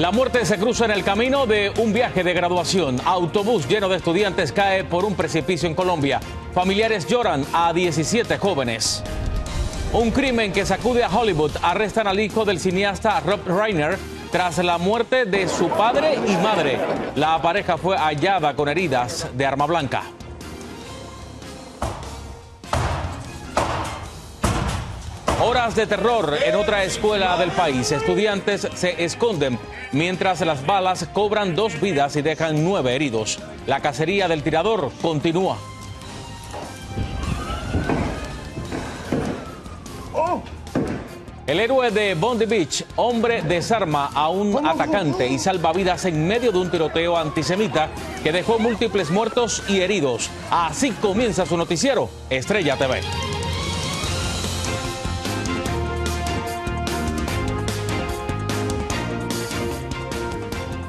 La muerte se cruza en el camino de un viaje de graduación. Autobús lleno de estudiantes cae por un precipicio en Colombia. Familiares lloran a 17 jóvenes. Un crimen que sacude a Hollywood. Arrestan al hijo del cineasta Rob Reiner tras la muerte de su padre y madre. La pareja fue hallada con heridas de arma blanca. Horas de terror en otra escuela del país. Estudiantes se esconden mientras las balas cobran 2 vidas y dejan 9 heridos. La cacería del tirador continúa. El héroe de Bondi Beach, hombre desarma a un atacante y salva vidas en medio de un tiroteo antisemita que dejó múltiples muertos y heridos. Así comienza su noticiero, Estrella TV.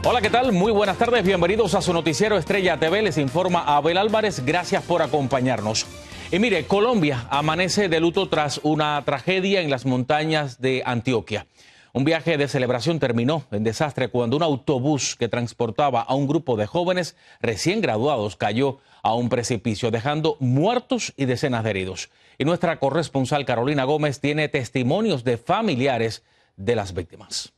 Hola, ¿qué tal? Muy buenas tardes, bienvenidos a su noticiero Estrella TV. Les informa Abel Álvarez, gracias por acompañarnos. Y mire, Colombia amanece de luto tras una tragedia en las montañas de Antioquia. Un viaje de celebración terminó en desastre cuando un autobús que transportaba a un grupo de jóvenes recién graduados cayó a un precipicio, dejando muertos y decenas de heridos. Y nuestra corresponsal Carolina Gómez tiene testimonios de familiares de las víctimas.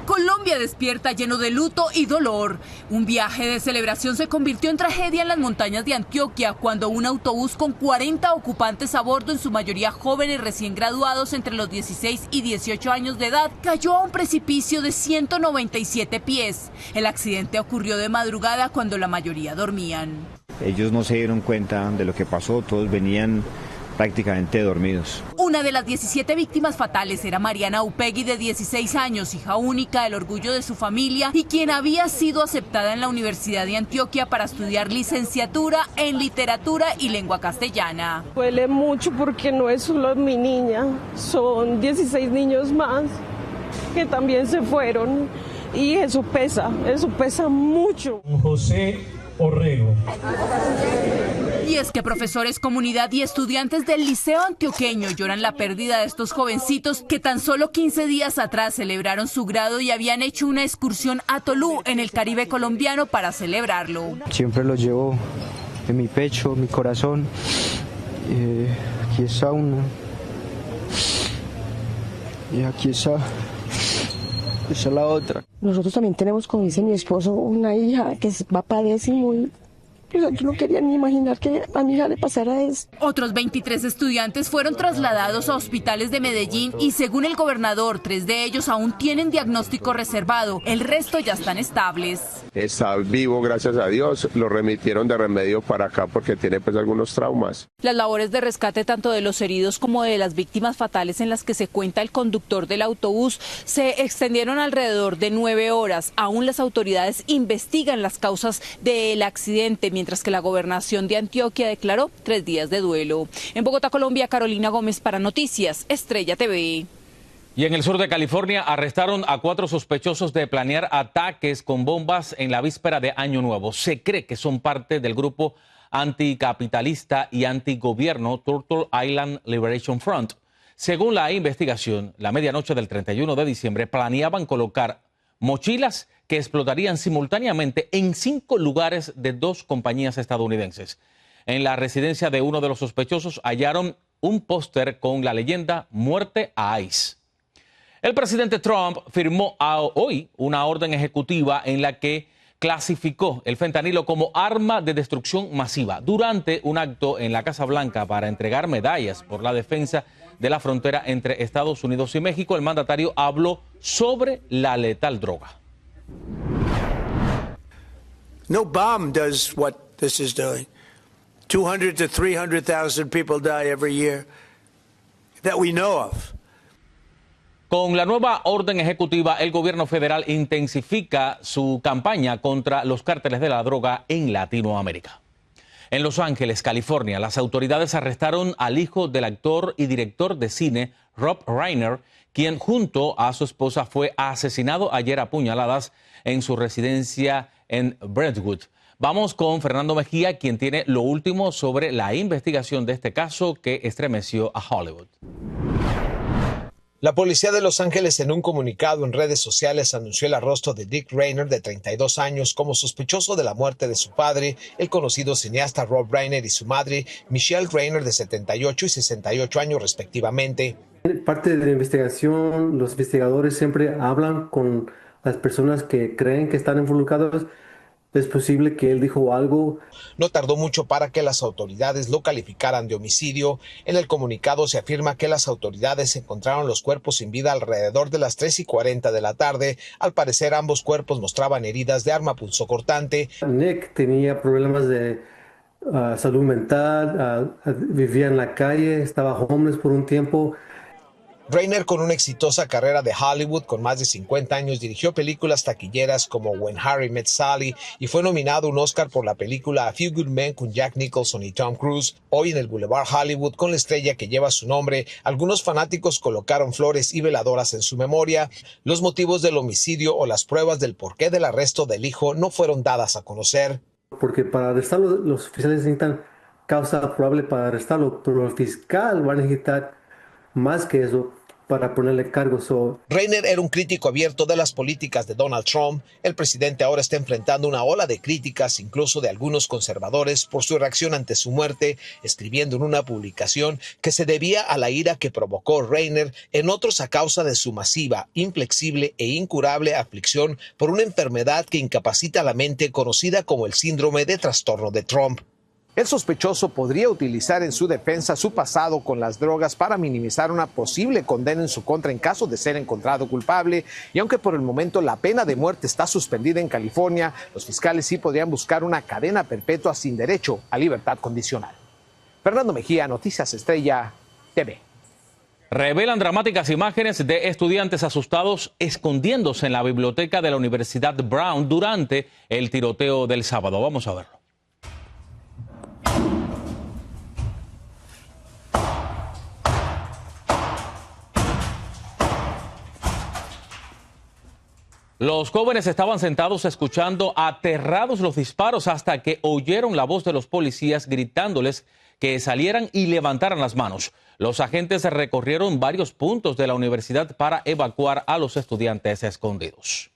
Colombia despierta lleno de luto y dolor. Un viaje de celebración se convirtió en tragedia en las montañas de Antioquia cuando un autobús con 40 ocupantes a bordo, en su mayoría jóvenes recién graduados entre los 16 y 18 años de edad, cayó a un precipicio de 197 pies. El accidente ocurrió de madrugada cuando la mayoría dormían. Ellos no se dieron cuenta de lo que pasó, todos venían prácticamente dormidos. Una de las 17 víctimas fatales era Mariana Upegui, de 16 años, hija única, el orgullo de su familia y quien había sido aceptada en la Universidad de Antioquia para estudiar licenciatura en literatura y lengua castellana. Duele mucho porque no es solo mi niña, son 16 niños más que también se fueron y eso pesa mucho. José Orrego. Y es que profesores, comunidad y estudiantes del Liceo Antioqueño lloran la pérdida de estos jovencitos que tan solo 15 días atrás celebraron su grado y habían hecho una excursión a Tolú, en el Caribe colombiano, para celebrarlo. Siempre lo llevo en mi pecho, en mi corazón. Aquí está uno. Y aquí está la otra. Nosotros también tenemos, como dice mi esposo, una hija que va para décimo y yo no quería ni imaginar que a mi hija le pasara eso. Otros 23 estudiantes fueron trasladados a hospitales de Medellín y, según el gobernador, 3 de ellos aún tienen diagnóstico reservado. El resto ya están estables. Está vivo, gracias a Dios. Lo remitieron de Remedio para acá porque tiene pues algunos traumas. Las labores de rescate tanto de los heridos como de las víctimas fatales, en las que se cuenta el conductor del autobús, se extendieron alrededor de 9 horas. Aún las autoridades investigan las causas del accidente, mientras que la gobernación de Antioquia declaró 3 días de duelo. En Bogotá, Colombia, Carolina Gómez para Noticias Estrella TV. Y en el sur de California arrestaron a 4 sospechosos de planear ataques con bombas en la víspera de Año Nuevo. Se cree que son parte del grupo anticapitalista y antigobierno Turtle Island Liberation Front. Según la investigación, la medianoche del 31 de diciembre planeaban colocar mochilas que explotarían simultáneamente en 5 lugares de 2 compañías estadounidenses. En la residencia de uno de los sospechosos hallaron un póster con la leyenda "Muerte a ICE". El presidente Trump firmó hoy una orden ejecutiva en la que clasificó el fentanilo como arma de destrucción masiva. Durante un acto en la Casa Blanca para entregar medallas por la defensa de la frontera entre Estados Unidos y México, el mandatario habló sobre la letal droga. No bomb does what this is doing. 200 to 300,000 people die every year that we know of. Con la nueva orden ejecutiva, el gobierno federal intensifica su campaña contra los cárteles de la droga en Latinoamérica. En Los Ángeles, California, las autoridades arrestaron al hijo del actor y director de cine Rob Reiner, quien junto a su esposa fue asesinado ayer a puñaladas en su residencia en Brentwood. Vamos con Fernando Mejía, quien tiene lo último sobre la investigación de este caso que estremeció a Hollywood. La policía de Los Ángeles en un comunicado en redes sociales anunció el arresto de Dick Rayner, de 32 años, como sospechoso de la muerte de su padre, el conocido cineasta Rob Reiner, y su madre, Michelle Rayner, de 78 y 68 años respectivamente. Parte de la investigación, los investigadores siempre hablan con las personas que creen que están involucradas. Es posible que él dijo algo. No tardó mucho para que las autoridades lo calificaran de homicidio. En el comunicado se afirma que las autoridades encontraron los cuerpos sin vida alrededor de las 3:40 de la tarde. Al parecer, ambos cuerpos mostraban heridas de arma punzocortante. Nick tenía problemas de salud mental, vivía en la calle, estaba homeless por un tiempo. Rayner, con una exitosa carrera de Hollywood con más de 50 años, dirigió películas taquilleras como When Harry Met Sally y fue nominado a un Oscar por la película A Few Good Men con Jack Nicholson y Tom Cruise. Hoy en el Boulevard Hollywood, con la estrella que lleva su nombre, algunos fanáticos colocaron flores y veladoras en su memoria. Los motivos del homicidio o las pruebas del porqué del arresto del hijo no fueron dadas a conocer. Porque para arrestarlo, los oficiales necesitan causa probable para arrestarlo, pero el fiscal va a necesitar más que eso para ponerle cargos. Rayner era un crítico abierto de las políticas de Donald Trump. El presidente ahora está enfrentando una ola de críticas, incluso de algunos conservadores, por su reacción ante su muerte, escribiendo en una publicación que se debía a la ira que provocó Rayner, en otros a causa de su masiva, inflexible e incurable aflicción por una enfermedad que incapacita la mente, conocida como el síndrome de trastorno de Trump. El sospechoso podría utilizar en su defensa su pasado con las drogas para minimizar una posible condena en su contra en caso de ser encontrado culpable. Y aunque por el momento la pena de muerte está suspendida en California, los fiscales sí podrían buscar una cadena perpetua sin derecho a libertad condicional. Fernando Mejía, Noticias Estrella TV. Revelan dramáticas imágenes de estudiantes asustados escondiéndose en la biblioteca de la Universidad Brown durante el tiroteo del sábado. Vamos a verlo. Los jóvenes estaban sentados escuchando aterrados los disparos hasta que oyeron la voz de los policías gritándoles que salieran y levantaran las manos. Los agentes recorrieron varios puntos de la universidad para evacuar a los estudiantes escondidos.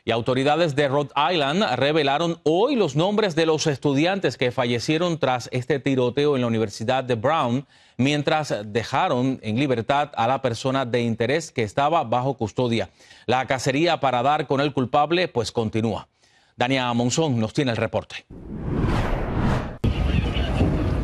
Y autoridades de Rhode Island revelaron hoy los nombres de los estudiantes que fallecieron tras este tiroteo en la Universidad de Brown, mientras dejaron en libertad a la persona de interés que estaba bajo custodia. La cacería para dar con el culpable pues continúa. Dania Monzón nos tiene el reporte.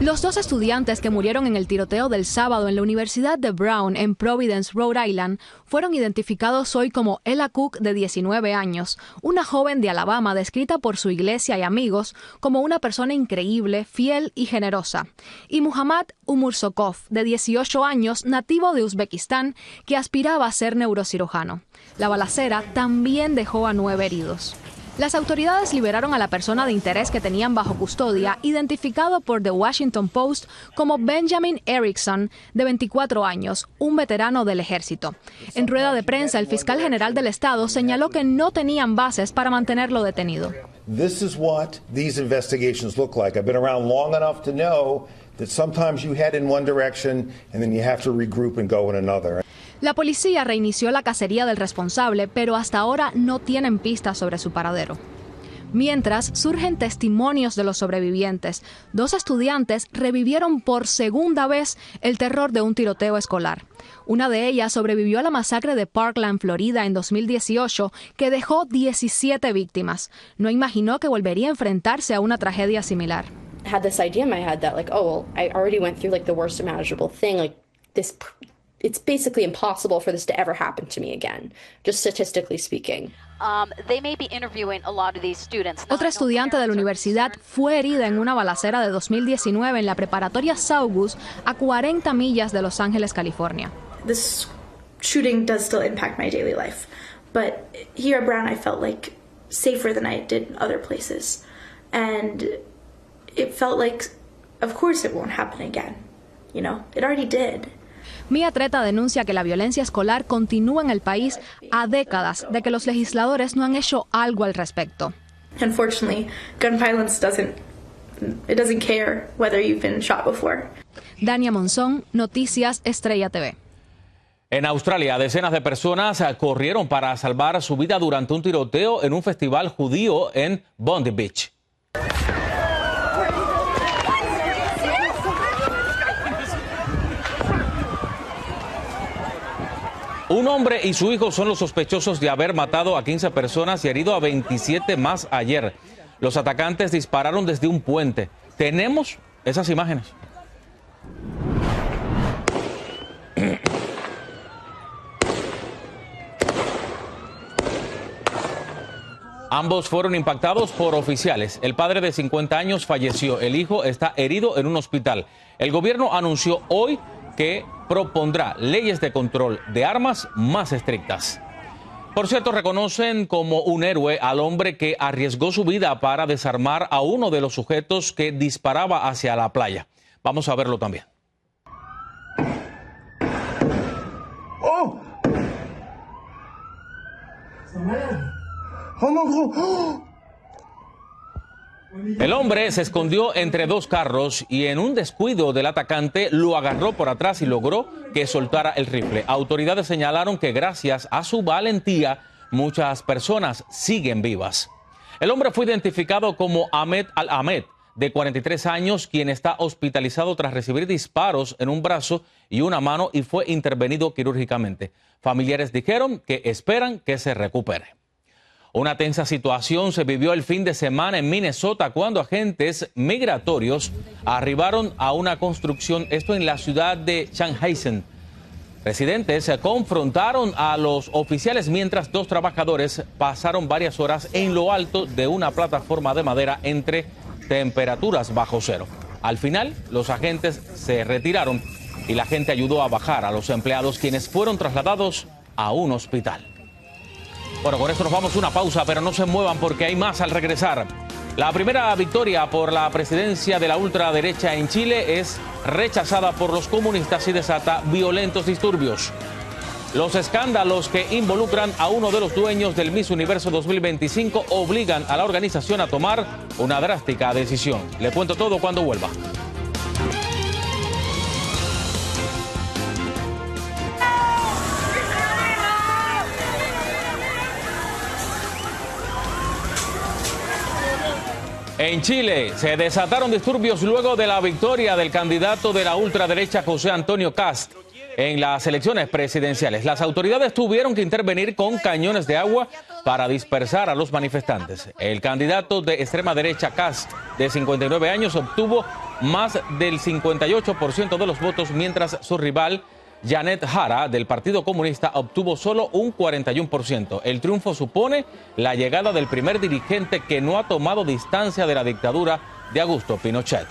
Los dos estudiantes que murieron en el tiroteo del sábado en la Universidad de Brown en Providence, Rhode Island, fueron identificados hoy como Ella Cook, de 19 años, una joven de Alabama descrita por su iglesia y amigos como una persona increíble, fiel y generosa, y Muhammad Umursokov, de 18 años, nativo de Uzbekistán, que aspiraba a ser neurocirujano. La balacera también dejó a 9 heridos. Las autoridades liberaron a la persona de interés que tenían bajo custodia, identificado por The Washington Post como Benjamin Erickson, de 24 años, un veterano del ejército. En rueda de prensa, el fiscal general del estado señaló que no tenían bases para mantenerlo detenido. This is what these investigations look like. I've been around long enough to know that sometimes you head in one direction and then you have to regroup and go in another. La policía reinició la cacería del responsable, pero hasta ahora no tienen pistas sobre su paradero. Mientras, surgen testimonios de los sobrevivientes. 2 estudiantes revivieron por segunda vez el terror de un tiroteo escolar. Una de ellas sobrevivió a la masacre de Parkland, Florida, en 2018, que dejó 17 víctimas. No imaginó que volvería a enfrentarse a una tragedia similar. I had this idea in my head that, like, oh, well, I already went through, like, the worst imaginable thing, like, this... It's basically impossible for this to ever happen to me again, just statistically speaking. They may be interviewing a lot of these students. Otra estudiante de la universidad fue herida en una balacera de 2019 en la preparatoria Saugus, a 40 millas de Los Ángeles, California. This shooting does still impact my daily life, but here at Brown I felt like safer than I did in other places. And it felt like, of course it won't happen again. You know, it already did. Mia Treta denuncia que la violencia escolar continúa en el país a décadas de que los legisladores no han hecho algo al respecto. Unfortunately, gun violence doesn't care whether you've been shot before. Dania Monzón, Noticias Estrella TV. En Australia, decenas de personas corrieron para salvar su vida durante un tiroteo en un festival judío en Bondi Beach. Un hombre y su hijo son los sospechosos de haber matado a 15 personas y herido a 27 más ayer. Los atacantes dispararon desde un puente. Tenemos esas imágenes. Ambos fueron impactados por oficiales. El padre de 50 años falleció. El hijo está herido en un hospital. El gobierno anunció hoy que propondrá leyes de control de armas más estrictas. Por cierto, reconocen como un héroe al hombre que arriesgó su vida para desarmar a uno de los sujetos que disparaba hacia la playa. Vamos a verlo también. ¡Oh! ¡Oh, no! ¡Oh! El hombre se escondió entre dos carros y en un descuido del atacante lo agarró por atrás y logró que soltara el rifle. Autoridades señalaron que gracias a su valentía muchas personas siguen vivas. El hombre fue identificado como Ahmed Al-Ahmed, de 43 años, quien está hospitalizado tras recibir disparos en un brazo y una mano y fue intervenido quirúrgicamente. Familiares dijeron que esperan que se recupere. Una tensa situación se vivió el fin de semana en Minnesota cuando agentes migratorios arribaron a una construcción, esto en la ciudad de Chanhassen. Residentes se confrontaron a los oficiales mientras dos trabajadores pasaron varias horas en lo alto de una plataforma de madera entre temperaturas bajo cero. Al final, los agentes se retiraron y la gente ayudó a bajar a los empleados, quienes fueron trasladados a un hospital. Bueno, con esto nos vamos a una pausa, pero no se muevan porque hay más al regresar. La primera victoria por la presidencia de la ultraderecha en Chile es rechazada por los comunistas y desata violentos disturbios. Los escándalos que involucran a uno de los dueños del Miss Universo 2025 obligan a la organización a tomar una drástica decisión. Le cuento todo cuando vuelva. En Chile se desataron disturbios luego de la victoria del candidato de la ultraderecha José Antonio Kast en las elecciones presidenciales. Las autoridades tuvieron que intervenir con cañones de agua para dispersar a los manifestantes. El candidato de extrema derecha Kast, de 59 años, obtuvo más del 58% de los votos, mientras su rival Janet Jara, del Partido Comunista, obtuvo solo un 41%. El triunfo supone la llegada del primer dirigente que no ha tomado distancia de la dictadura de Augusto Pinochet.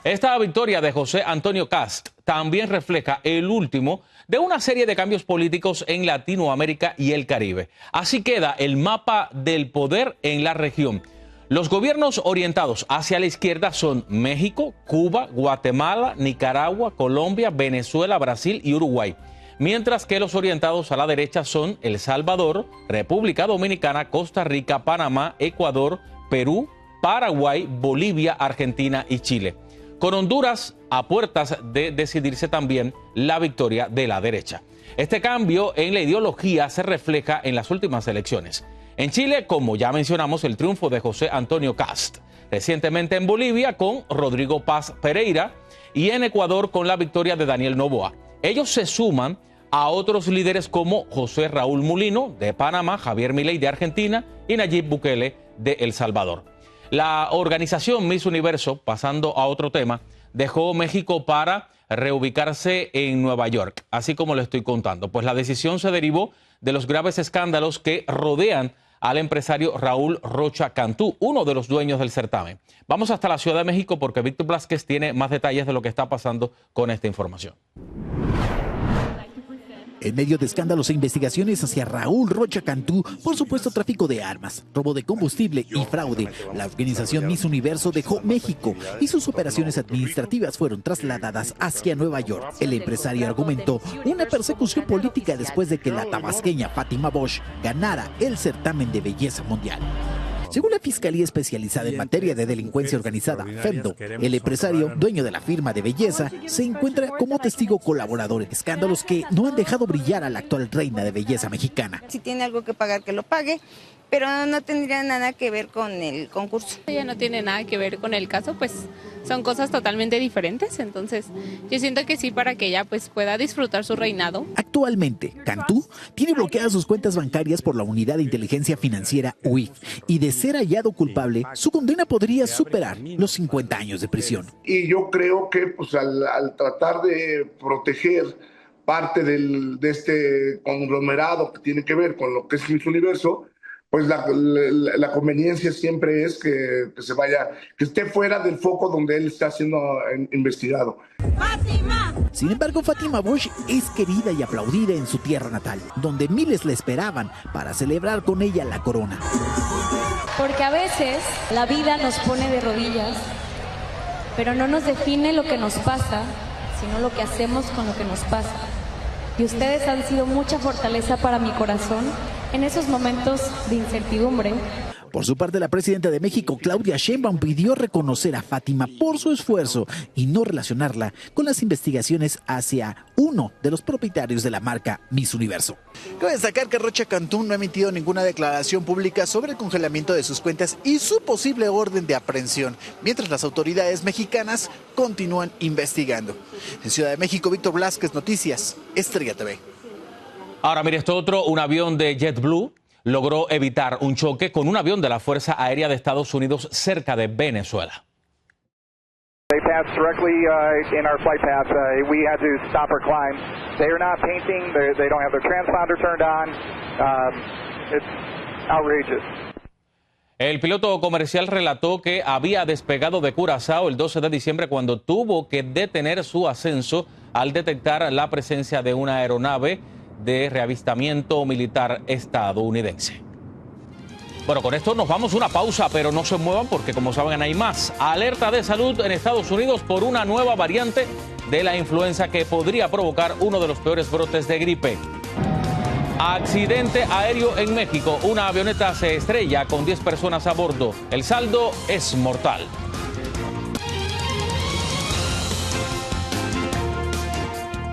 Esta victoria de José Antonio Kast también refleja el último de una serie de cambios políticos en Latinoamérica y el Caribe. Así queda el mapa del poder en la región. Los gobiernos orientados hacia la izquierda son México, Cuba, Guatemala, Nicaragua, Colombia, Venezuela, Brasil y Uruguay. Mientras que los orientados a la derecha son El Salvador, República Dominicana, Costa Rica, Panamá, Ecuador, Perú, Paraguay, Bolivia, Argentina y Chile. Con Honduras a puertas de decidirse también la victoria de la derecha. Este cambio en la ideología se refleja en las últimas elecciones. En Chile, como ya mencionamos, el triunfo de José Antonio Kast. Recientemente en Bolivia con Rodrigo Paz Pereira y en Ecuador con la victoria de Daniel Noboa. Ellos se suman a otros líderes como José Raúl Mulino de Panamá, Javier Milei de Argentina y Nayib Bukele de El Salvador. La organización Miss Universo, pasando a otro tema, dejó México para reubicarse en Nueva York, así como le estoy contando. Pues la decisión se derivó de los graves escándalos que rodean al empresario Raúl Rocha Cantú, uno de los dueños del certamen. Vamos hasta la Ciudad de México porque Víctor Blázquez tiene más detalles de lo que está pasando con esta información. En medio de escándalos e investigaciones hacia Raúl Rocha Cantú por supuesto tráfico de armas, robo de combustible y fraude, la organización Miss Universo dejó México y sus operaciones administrativas fueron trasladadas hacia Nueva York. El empresario argumentó una persecución política después de que la tabasqueña Fátima Bosch ganara el certamen de belleza mundial. Según la Fiscalía Especializada en Materia de Delincuencia Organizada, FEMDO, el empresario, dueño de la firma de belleza, se encuentra como testigo colaborador en escándalos que no han dejado brillar a la actual reina de belleza mexicana. Si tiene algo que pagar, que lo pague, pero no tendría nada que ver con el concurso. Ella no tiene nada que ver con el caso, pues son cosas totalmente diferentes, entonces yo siento que sí, para que ella pues pueda disfrutar su reinado. Actualmente, Cantú tiene bloqueadas sus cuentas bancarias por la Unidad de Inteligencia Financiera UIF y de ser hallado culpable, su condena podría superar los 50 años de prisión. Y yo creo que pues, al tratar de proteger parte de este conglomerado que tiene que ver con lo que es Miss Universo, pues la conveniencia siempre es que se vaya, que esté fuera del foco donde él está siendo investigado. ¡Fátima! Sin embargo, Fátima Bosch es querida y aplaudida en su tierra natal, donde miles la esperaban para celebrar con ella la corona. Porque a veces la vida nos pone de rodillas, pero no nos define lo que nos pasa, sino lo que hacemos con lo que nos pasa. Y ustedes han sido mucha fortaleza para mi corazón en esos momentos de incertidumbre. Por su parte, la presidenta de México, Claudia Sheinbaum, pidió reconocer a Fátima por su esfuerzo y no relacionarla con las investigaciones hacia uno de los propietarios de la marca Miss Universo. Cabe destacar que Rocha Cantú no ha emitido ninguna declaración pública sobre el congelamiento de sus cuentas y su posible orden de aprehensión, mientras las autoridades mexicanas continúan investigando. En Ciudad de México, Víctor Blasquez, Noticias, Estrella TV. Ahora mire esto otro, un avión de JetBlue logró evitar un choque con un avión de la Fuerza Aérea de Estados Unidos cerca de Venezuela. They passed directly in our flight path. We had to stop our climb. They are not painting. They don't have their transponder turned on. It's outrageous. El piloto comercial relató que había despegado de Curazao el 12 de diciembre cuando tuvo que detener su ascenso al detectar la presencia de una aeronave de reavistamiento militar estadounidense. Bueno, con esto nos vamos a una pausa, pero no se muevan porque, como saben, hay más. Alerta de salud en Estados Unidos por una nueva variante de la influenza que podría provocar uno de los peores brotes de gripe. Accidente aéreo en México. Una avioneta se estrella con 10 personas a bordo. El saldo es mortal.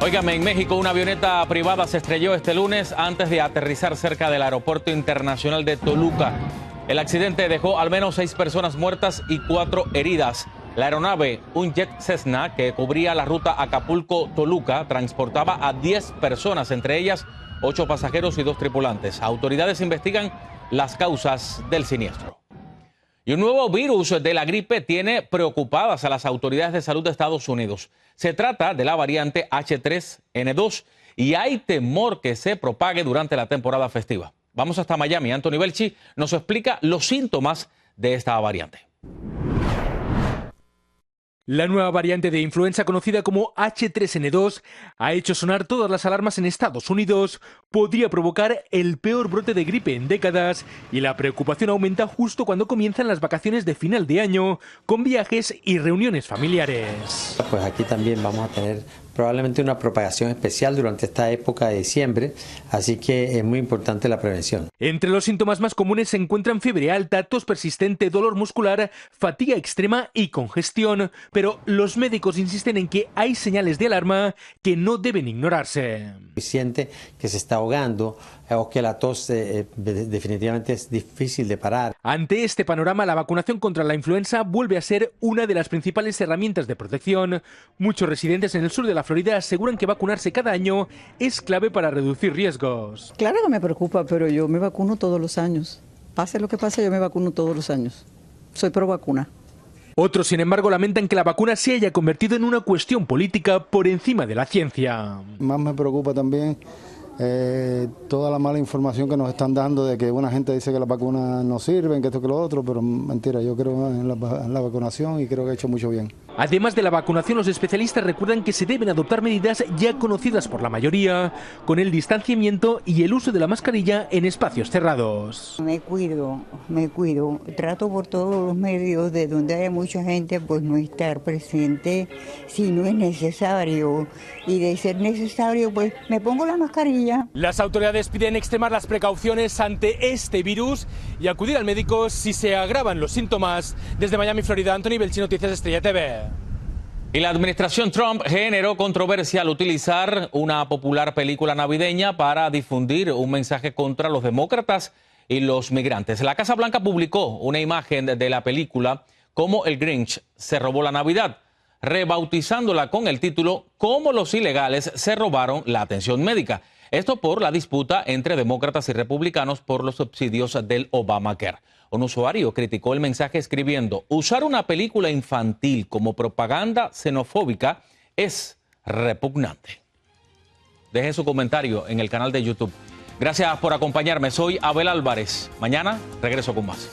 Óigame, en México una avioneta privada se estrelló este lunes antes de aterrizar cerca del Aeropuerto Internacional de Toluca. El accidente dejó al menos 6 personas muertas y 4 heridas. La aeronave, un jet Cessna que cubría la ruta Acapulco-Toluca, transportaba a 10 personas, entre ellas 8 pasajeros y 2 tripulantes. Autoridades investigan las causas del siniestro. Y un nuevo virus de la gripe tiene preocupadas a las autoridades de salud de Estados Unidos. Se trata de la variante H3N2 y hay temor que se propague durante la temporada festiva. Vamos hasta Miami. Anthony Belchi nos explica los síntomas de esta variante. La nueva variante de influenza conocida como H3N2 ha hecho sonar todas las alarmas en Estados Unidos. Podría provocar el peor brote de gripe en décadas y la preocupación aumenta justo cuando comienzan las vacaciones de final de año con viajes y reuniones familiares. Pues aquí también vamos a tener probablemente una propagación especial durante esta época de diciembre, así que es muy importante la prevención. Entre los síntomas más comunes se encuentran fiebre alta, tos persistente, dolor muscular, fatiga extrema y congestión, pero los médicos insisten en que hay señales de alarma que no deben ignorarse. Siente que se está ahogando o que la tos definitivamente es difícil de parar. Ante este panorama, la vacunación contra la influenza vuelve a ser una de las principales herramientas de protección. Muchos residentes en el sur de la Florida aseguran que vacunarse cada año es clave para reducir riesgos. Claro que me preocupa, pero yo me vacuno todos los años. Pase lo que pase, yo me vacuno todos los años. Soy pro vacuna. Otros, sin embargo, lamentan que la vacuna se haya convertido en una cuestión política por encima de la ciencia. Más me preocupa también toda la mala información que nos están dando de que una gente dice que las vacunas no sirven, que esto que lo otro, pero mentira, yo creo en la vacunación y creo que ha hecho mucho bien. Además de la vacunación, los especialistas recuerdan que se deben adoptar medidas ya conocidas por la mayoría, con el distanciamiento y el uso de la mascarilla en espacios cerrados. Me cuido, trato por todos los medios de donde haya mucha gente, pues no estar presente si no es necesario, y de ser necesario, pues me pongo la mascarilla. Las autoridades piden extremar las precauciones ante este virus y acudir al médico si se agravan los síntomas. Desde Miami, Florida, Anthony Belchi, Noticias Estrella TV. Y la administración Trump generó controversia al utilizar una popular película navideña para difundir un mensaje contra los demócratas y los migrantes. La Casa Blanca publicó una imagen de la película Cómo el Grinch se robó la Navidad, rebautizándola con el título Cómo los ilegales se robaron la atención médica. Esto por la disputa entre demócratas y republicanos por los subsidios del Obamacare. Un usuario criticó el mensaje escribiendo: usar una película infantil como propaganda xenofóbica es repugnante. Deje su comentario en el canal de YouTube. Gracias por acompañarme. Soy Abel Álvarez. Mañana regreso con más.